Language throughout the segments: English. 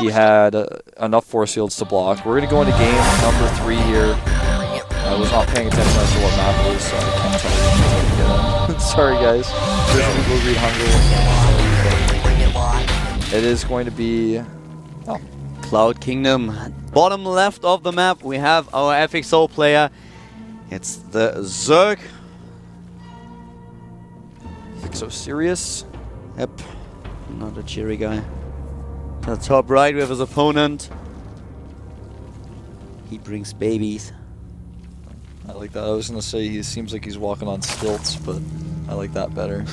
He had enough force fields to block. We're going to go into game number 3 here. I was not paying attention as to what map it is, so I can't tell you. Sorry, guys. There's people who read Hungary. It is going to be... Oh. Cloud Kingdom. Bottom left of the map, we have our FXO player. It's the Zerg. FXOSirius. Yep. Not a cheery guy. To the top right, we have his opponent. He brings babies. I like that. I was going to say he seems like he's walking on stilts, but I like that better.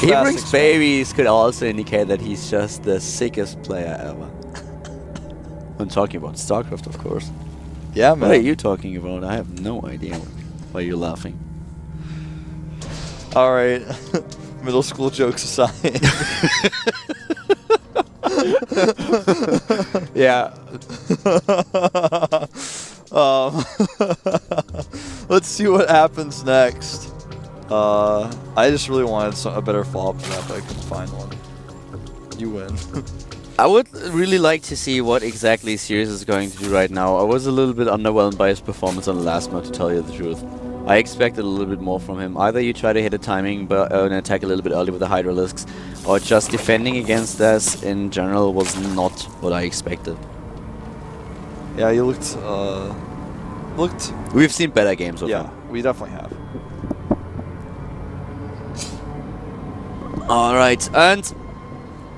He brings babies could also indicate that he's just the sickest player ever. I'm talking about StarCraft, of course. Yeah, man. What are you talking about? I have no idea why you're laughing. All right. Middle school jokes aside. Yeah. Let's see what happens next. I just really wanted a better follow-up to that, but I couldn't find one. You win. I would really like to see what exactly Sirius is going to do right now. I was a little bit underwhelmed by his performance on the last map, to tell you the truth. I expected a little bit more from him. Either you try to hit a timing but an attack a little bit early with the Hydralisks, or just defending against us in general was not what I expected. Yeah, you looked... We've seen better games of him. Yeah, we definitely have. Alright, and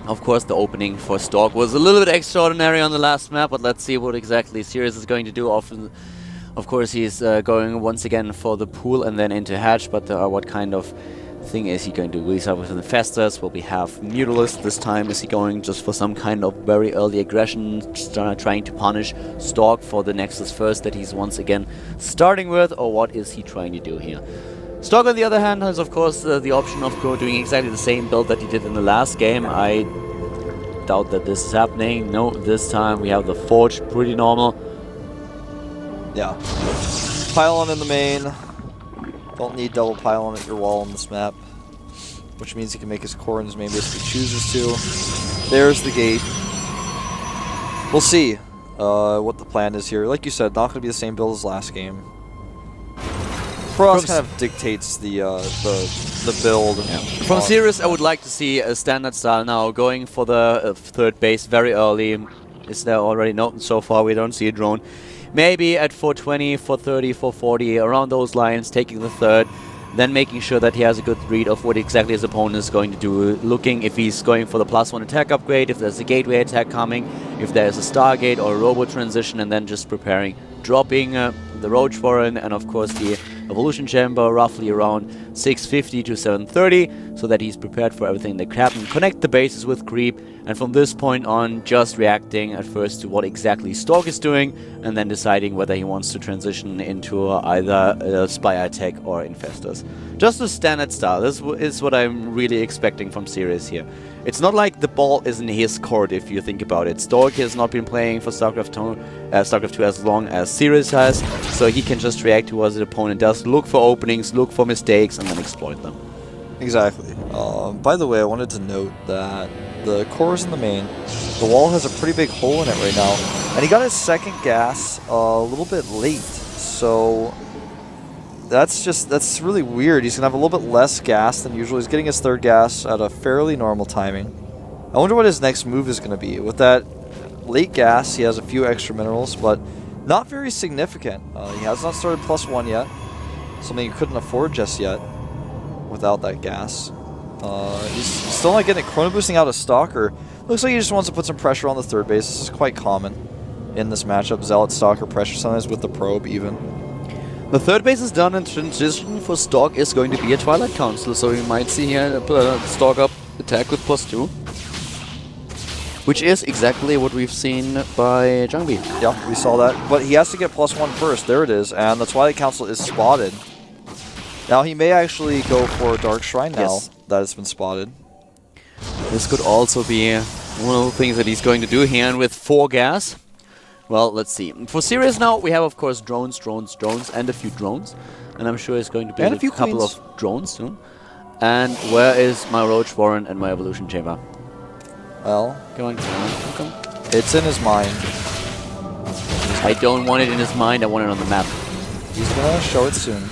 of course the opening for Stork was a little bit extraordinary on the last map, but let's see what exactly Sirius is going to do. Of course he's going once again for the pool and then into hatch, but what kind of thing is he going to do? Will he start with Infestors? Will we have Mutalisk this time? Is he going just for some kind of very early aggression, trying to punish Stork for the Nexus first that he's once again starting with, or what is he trying to do here? Stork, on the other hand, has of course the option of doing exactly the same build that he did in the last game. I doubt that this is happening. No, this time we have the Forge, pretty normal. Yeah. Pylon in the main. Don't need double pylon at your wall on this map, which means he can make his core in his main base if he chooses to. There's the gate. We'll see what the plan is here. Like you said, not going to be the same build as last game. Cross kind of dictates the build. Yeah. From Sirius, I would like to see a standard style now, going for the third base very early. Is there already? No, so far we don't see a drone. Maybe at 420, 430, 440, around those lines, taking the third, then making sure that he has a good read of what exactly his opponent is going to do, looking if he's going for the +1 attack upgrade, if there's a gateway attack coming, if there's a Stargate or a Robo transition, and then just preparing, dropping the Roach Foreign and of course the Evolution Chamber roughly around 650 to 730, so that he's prepared for everything that can happen. Connect the bases with creep, and from this point on just reacting at first to what exactly Stork is doing, and then deciding whether he wants to transition into either a Spy attack or Infestors. Just a standard style. This is what I'm really expecting from Sirius here. It's not like the ball is in his court if you think about it. Stork has not been playing for StarCraft 2 as long as Sirius has, so he can just react to what his opponent does, look for openings, look for mistakes, and then exploit them. Exactly. By the way, I wanted to note that the core is in the main. The wall has a pretty big hole in it right now, and he got his second gas a little bit late, so that's really weird. He's gonna have a little bit less gas than usual. He's getting his third gas at a fairly normal timing. I wonder what his next move is gonna be. With that late gas, he has a few extra minerals, but not very significant. He has not started +1 yet, something he couldn't afford just yet without that gas. He's still not getting it. Chrono boosting out a Stalker. Looks like he just wants to put some pressure on the third base. This is quite common in this matchup. Zealot, Stalker, pressure sometimes with the probe even. The third base is done, and transition for Stork is going to be a Twilight Council, so we might see here Stork up attack with +2. Which is exactly what we've seen by Jungbi. Yeah, we saw that. But he has to get +1 first. There it is. And the Twilight Council is spotted. Now he may actually go for Dark Shrine now that it's been spotted. This could also be one of the things that he's going to do here, and with 4 gas. Well, let's see. For Sirius now, we have, of course, drones, and a few drones. And I'm sure it's going to be and a few couple queens. of drones soon. And where is my Roach Warren and my Evolution Chamber? Well, Come on, come on, come on. it's in his mind. I don't want it in his mind, I want it on the map. He's gonna show it soon.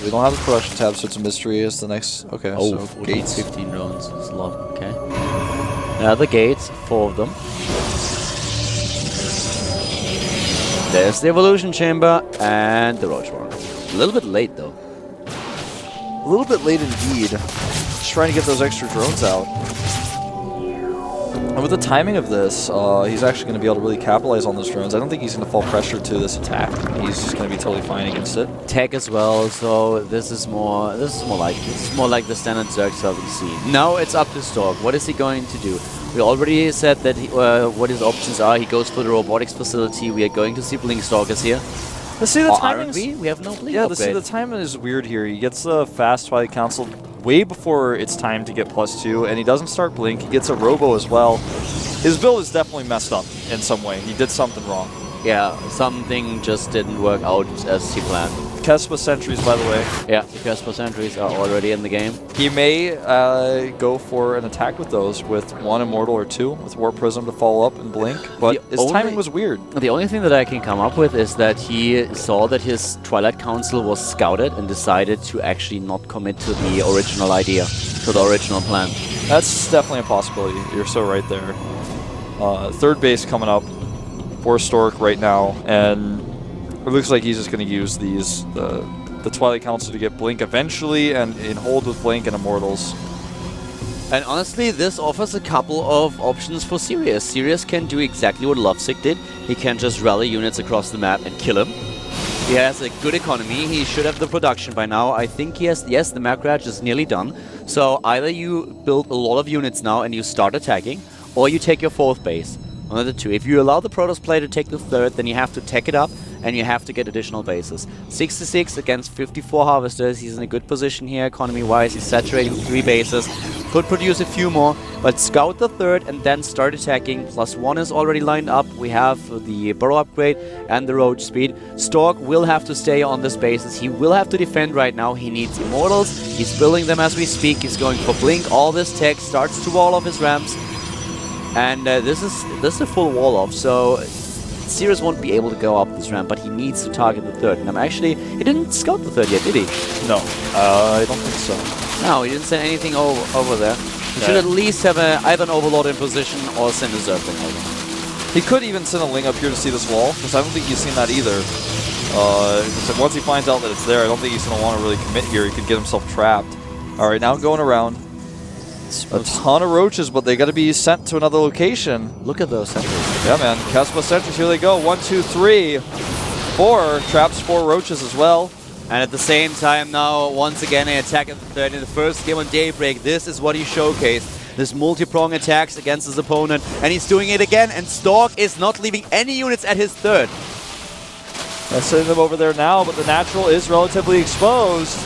We don't have the production tab, so it's a mystery. Is the next... Okay, Oh, so 14, gates. 15 drones. That's a lot. Okay. Now the gates, 4 of them. There's the Evolution Chamber and the Roach Warren. A little bit late though. A little bit late indeed. Just trying to get those extra drones out. And with the timing of this, he's actually going to be able to really capitalize on those drones. I don't think he's going to fall pressure to this attack. He's just going to be totally fine against it. Tech as well, so this is more like the standard Zerg stuff we see. Now it's up to Stork. What is he going to do? We already said that what his options are. He goes for the robotics facility. We are going to see Blink Stalkers here. Let's see the Or timing. aren't we? We have no Blink Yeah, upgrade. the timing is weird here. He gets the fast Twilight Council way before it's time to get +2, and he doesn't start Blink. He gets a Robo as well. His build is definitely messed up in some way. He did something wrong. Yeah, something just didn't work out as he planned. Kespa sentries, by the way. Yeah, the Casper sentries are already in the game. He may go for an attack with those, with 1 Immortal or 2, with Warp Prism to follow up and Blink, but his timing was weird. The only thing that I can come up with is that he saw that his Twilight Council was scouted and decided to actually not commit to the original idea, to the original plan. That's definitely a possibility. You're so right there. Third base coming up for Stork right now, and it looks like he's just going to use the Twilight Council to get Blink eventually, and in hold with Blink and Immortals. And honestly, this offers a couple of options for Sirius. Sirius can do exactly what Lovesick did. He can just rally units across the map and kill him. He has a good economy. He should have the production by now. I think he has... Yes, the map crash is nearly done. So either you build a lot of units now and you start attacking, or you take your 4th base. One of the two. If you allow the Protoss player to take the 3rd, then you have to tech it up and you have to get additional bases. 66 against 54 Harvesters. He's in a good position here economy-wise. He's saturating 3 bases. Could produce a few more, but scout the 3rd and then start attacking. +1 is already lined up. We have the Burrow upgrade and the Roach speed. Stork will have to stay on this bases. He will have to defend right now. He needs Immortals. He's building them as we speak. He's going for Blink. All this tech starts to wall off his ramps. And this is a full wall off, so Sirius won't be able to go up this ramp, but he needs to target the 3rd. And he didn't scout the 3rd yet, did he? No, I don't think so. No, he didn't send anything over there. He should at least have either an Overlord in position or send a Zergling over. He could even send a Ling up here to see this wall, because I don't think he's seen that either. So once he finds out that it's there, I don't think he's going to want to really commit here. He could get himself trapped. All right, now going around. A ton of roaches, but they got to be sent to another location. Look at those sentries. Yeah, man. Kespa sentries, here they go. 1, 2, 3, 4. Traps 4 roaches as well. And at the same time now, once again, an attack at the 3rd in the first game on Daybreak. This is what he showcased. This multi-prong attacks against his opponent. And he's doing it again, and Stork is not leaving any units at his 3rd. They're sending them over there now, but the natural is relatively exposed.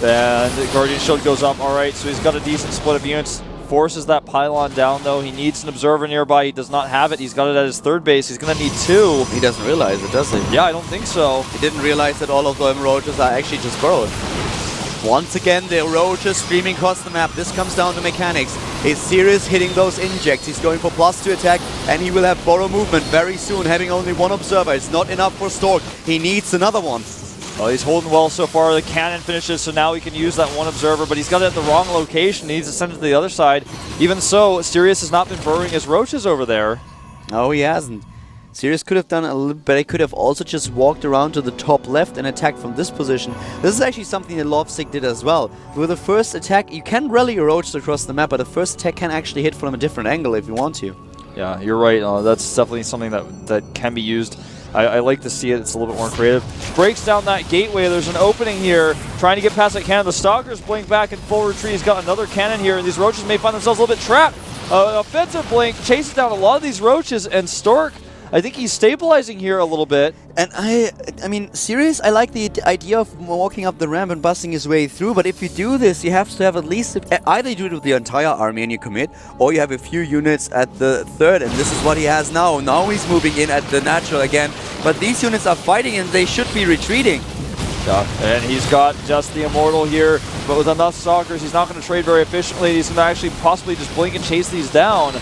And the Guardian Shield goes up. All right, so he's got a decent split of units. Forces that pylon down, though. He needs an observer nearby. He does not have it. He's got it at his 3rd base. He's going to need 2. He doesn't realize it, does he? Yeah, I don't think so. He didn't realize that all of the roaches are actually just burrowed. Once again, the roaches streaming across the map. This comes down to mechanics. Is Sirius hitting those injects? He's going for +2 attack, and he will have burrow movement very soon, having only 1 observer. It's not enough for Stork. He needs another one. Oh, he's holding well so far. The cannon finishes, so now he can use that 1 observer, but he's got it at the wrong location. He needs to send it to the other side. Even so, Sirius has not been burrowing his roaches over there. No, he hasn't. Sirius could have done a little bit. He could have also just walked around to the top left and attacked from this position. This is actually something that Lovesick did as well. With the first attack, you can rally your roaches across the map, but the first attack can actually hit from a different angle if you want to. Yeah, you're right. That's definitely something that can be used. I like to see it. It's a little bit more creative. Breaks down that gateway. There's an opening here. Trying to get past that cannon. The Stalkers blink back in full retreat. He's got another cannon here, and these roaches may find themselves a little bit trapped. Offensive blink chases down a lot of these roaches, and Stork, I think he's stabilizing here a little bit. And I mean, Sirius, I like the idea of walking up the ramp and busting his way through, but if you do this, you have to have at least, either you do it with the entire army and you commit, or you have a few units at the 3rd, and this is what he has now. Now he's moving in at the natural again, but these units are fighting and they should be retreating. And he's got just the Immortal here, but with enough Stalkers, he's not going to trade very efficiently. He's going to actually possibly just blink and chase these down.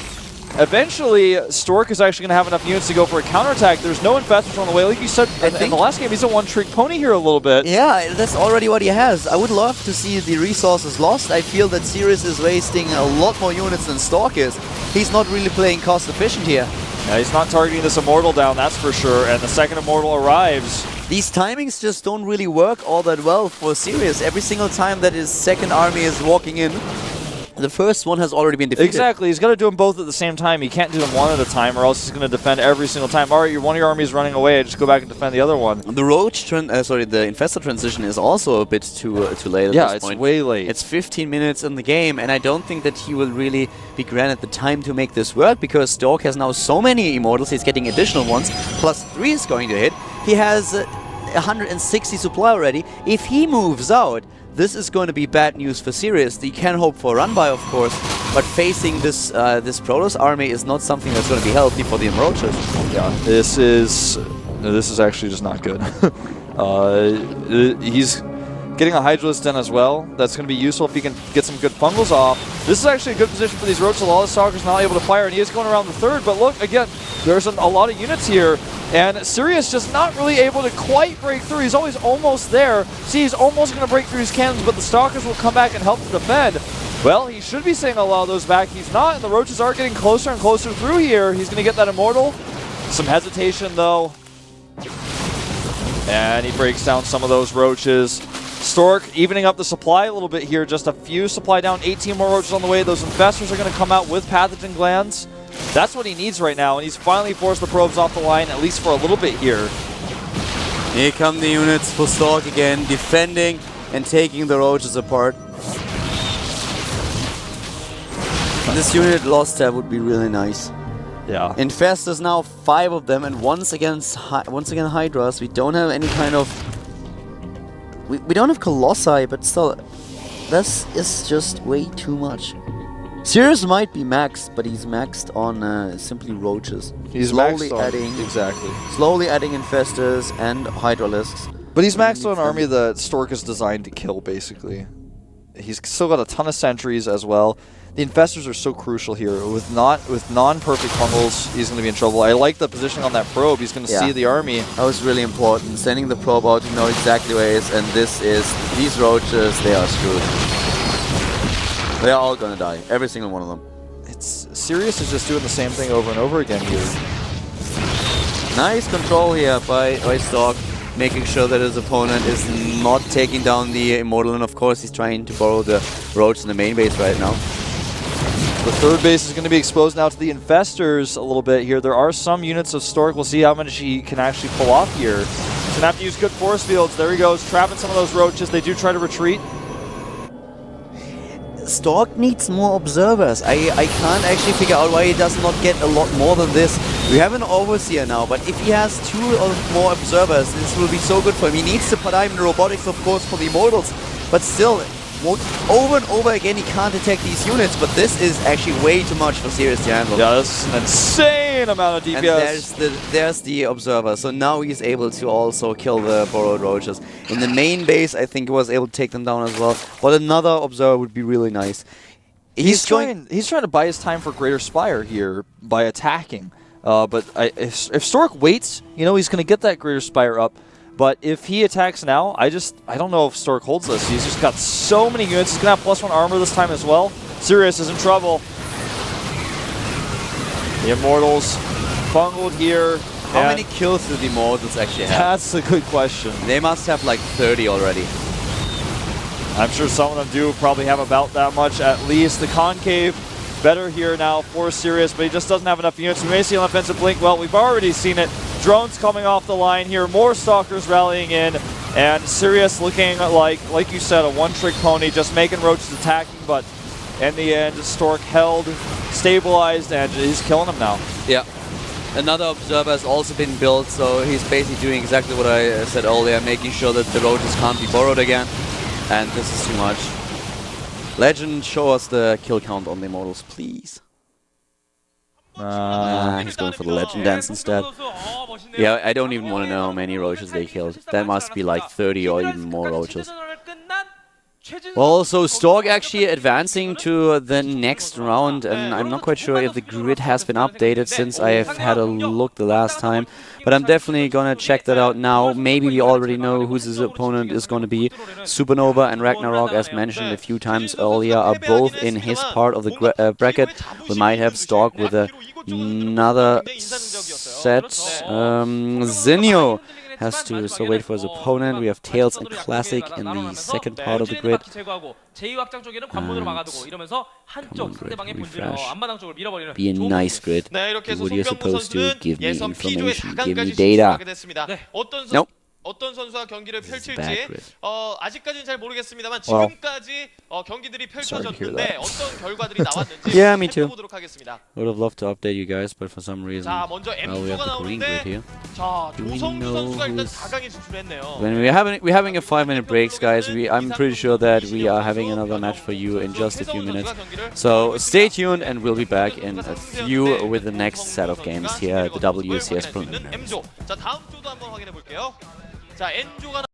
Eventually, Stork is actually going to have enough units to go for a counterattack. There's no Infestors on the way. Like you said, in the last game, he's a one-trick pony here a little bit. Yeah, that's already what he has. I would love to see the resources lost. I feel that Sirius is wasting a lot more units than Stork is. He's not really playing cost-efficient here. Yeah, he's not targeting this Immortal down, that's for sure. And the second Immortal arrives. These timings just don't really work all that well for Sirius. Every single time that his second army is walking in, the first one has already been defeated. Exactly. He's got to do them both at the same time. He can't do them one at a time, or else he's going to defend every single time. All right, one of your armies running away. Just go back and defend the other one. The the Infestor transition is also a bit too late at this point. Yeah, it's way late. It's 15 minutes in the game, and I don't think that he will really be granted the time to make this work, because Stork has now so many Immortals. He's getting additional ones. +3 is going to hit. He has 160 supply already. If he moves out, this is going to be bad news for Sirius. He can hope for a run-by, of course, but facing this this Protoss army is not something that's going to be healthy for the Emeralds. Yeah, this is actually just not good. He's getting a Hydralisk Den as well. That's going to be useful if he can get some good fungals off. This is actually a good position for these Ro8. A lot of Stalkers not able to fire, and he is going around the third. But look, again, there's a lot of units here. And Sirius just not really able to quite break through. He's always almost there. See, he's almost going to break through his cannons, but the Stalkers will come back and help to defend. Well, he should be seeing a lot of those back. He's not, and the Roaches are getting closer and closer through here. He's going to get that Immortal. Some hesitation, though. And he breaks down some of those Roaches. Stork evening up the supply a little bit here. Just a few supply down. 18 more Roaches on the way. Those Infestors are going to come out with Pathogen Glands. That's what he needs right now, and he's finally forced the probes off the line, at least for a little bit here. Here come the units for Stork again, defending and taking the Roaches apart. This unit lost tab would be really nice. Yeah. Infestors now 5 of them, and once again Hydras. We don't have any kind of... We don't have Colossi, but still, this is just way too much. Sirius might be maxed, but he's maxed on simply Roaches. He's slowly maxed on, adding, exactly. Slowly adding Infestors and Hydralisks. But he's maxed on an army that Stork is designed to kill, basically. He's still got a ton of sentries as well. The Infestors are so crucial here. With non-perfect fungals, he's going to be in trouble. I like the positioning on that probe. He's going to see the army. That was really important. Sending the probe out, you know exactly where it is, and these Roaches, they are screwed. They are all gonna die. Every single one of them. Sirius is just doing the same thing over and over again here. Nice control here by Stork, making sure that his opponent is not taking down the Immortal, and of course he's trying to borrow the Roaches in the main base right now. The third base is going to be exposed now to the Infestors a little bit here. There are some units of Stork. We'll see how much he can actually pull off here. He's going to have to use good force fields. There he goes, trapping some of those Roaches. They do try to retreat. Stork needs more observers. I can't actually figure out why he does not get a lot more than this. We have an Overseer now, but if he has 2 or more observers, this will be so good for him. He needs to put in robotics, of course, for the Immortals, but still, over and over again, he can't attack these units, but this is actually way too much for Sirius to handle. Yeah, that's an insane amount of DPS. And there's the Observer, so now he's able to also kill the borrowed Roaches. In the main base, I think he was able to take them down as well, but another Observer would be really nice. He's trying to buy his time for Greater Spire here by attacking, but if Stork waits, you know, he's going to get that Greater Spire up. But if he attacks now, I don't know if Stork holds this. He's just got so many units. He's going to have +1 armor this time as well. Sirius is in trouble. The Immortals bungled here. How many kills do the Immortals actually have? That's a good question. They must have like 30 already. I'm sure some of them do probably have about that much at least. The Concave better here now for Sirius, but he just doesn't have enough units. We may see an offensive blink. Well, we've already seen it. Drones coming off the line here. More Stalkers rallying in. And Sirius looking like you said, a one-trick pony, just making Roaches attacking, but in the end, Stork held, stabilized, and he's killing them now. Yeah. Another Observer has also been built, so he's basically doing exactly what I said earlier, making sure that the Roaches can't be borrowed again. And this is too much. Legend, show us the kill count on the Immortals, please. He's going for the Legend dance instead. Yeah, I don't even want to know how many roaches they killed. That must be like 30 or even more roaches. Well, so Stork actually advancing to the next round, and I'm not quite sure if the grid has been updated since I have had a look the last time, but I'm definitely gonna check that out now. Maybe we already know who his opponent is gonna be. Supernova and Ragnarok, as mentioned a few times earlier, are both in his part of the bracket. We might have Stork with another set. Zinio has to so wait for his opponent. We have Tails and Classic in the second part of the grid. Come on, grid, refresh. Be a nice grid. Do what you're supposed to. Give me information. Give me data. Nope. 어떤 선수와 경기를 펼칠지 아직까지는 잘 모르겠습니다만 Well, 지금까지 경기들이 펼쳐졌는데 어떤 결과들이 나왔는지 Yeah, me too. 살펴보도록 하겠습니다. Would have loved to update you guys, but for some reason, 자, 먼저 we have M조가 the green grid 나오는데 here. 자, Do we 조성주 know 선수가 일단 who's- 4강에 진출했네요. When we're having a 5-minute breaks, guys, I'm pretty sure that we are having another match for you in just a few minutes. So stay tuned, and we'll be back in a few with the next set of games here at the WCS Pre. M조. 자, 다음 조도 한번 확인해 볼게요. 자, N조가